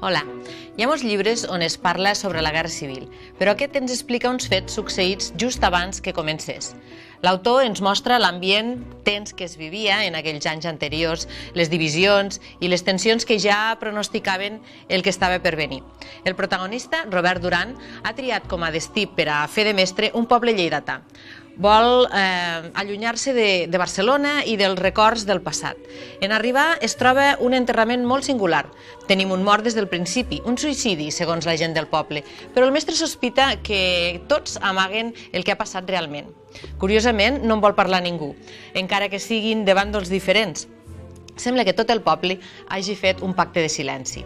Hola, hi ha molts llibres on es parla sobre la Guerra Civil, però aquest ens explica uns fets succeïts just abans que comencés. L'autor ens mostra l'ambient tens que es vivia en aquells anys anteriors, les divisions i les tensions que ja pronosticaven el que estava per venir. El protagonista, Robert Duran, ha triat com a destí per a fer de mestre un poble lleidatà. Vol allunyar-se de Barcelona i dels records del passat. En arribar es troba un enterrament molt singular. Tenim un mort des del principi, un suïcidi, segons la gent del poble, però el mestre sospita que tots amaguen el que ha passat realment. Curiosament, no en vol parlar ningú, encara que siguin de bàndols diferents. Sembla que tot el poble hagi fet un pacte de silenci.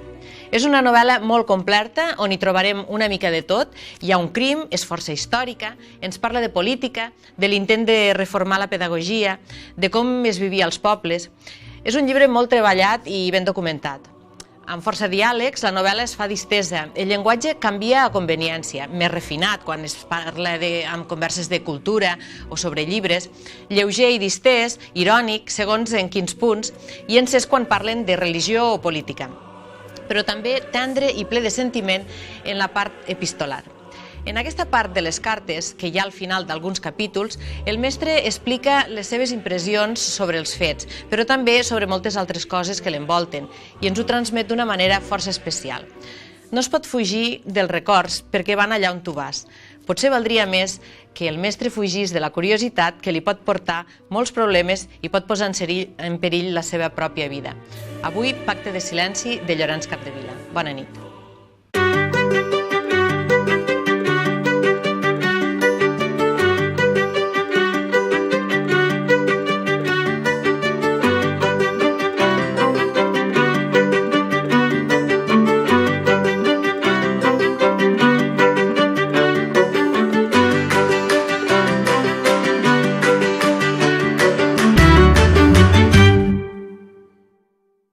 És una novel·la molt completa on hi trobarem una mica de tot. Hi ha un crim, és força històrica, ens parla de política, de l'intent de reformar la pedagogia, de com es vivia als pobles. És un llibre molt treballat i ben documentat. Amb força diàlegs, la novel·la es fa distesa. El llenguatge canvia a conveniència, més refinat quan es parla amb converses de cultura o sobre llibres, lleuger i distès, irònic, segons en quins punts, i encès quan parlen de religió o política, però també tendre i ple de sentiment en la part epistolar. En aquesta part de les cartes, que hi ha al final d'alguns capítols, el mestre explica les seves impressions sobre els fets, però també sobre moltes altres coses que l'envolten, i ens ho transmet d'una manera força especial. No es pot fugir dels records perquè van allà on tu vas. Potser valdria més que el mestre fugís de la curiositat que li pot portar molts problemes i pot posar en perill la seva pròpia vida. Avui, Pacte de silenci de Llorenç Capdevila. Bona nit.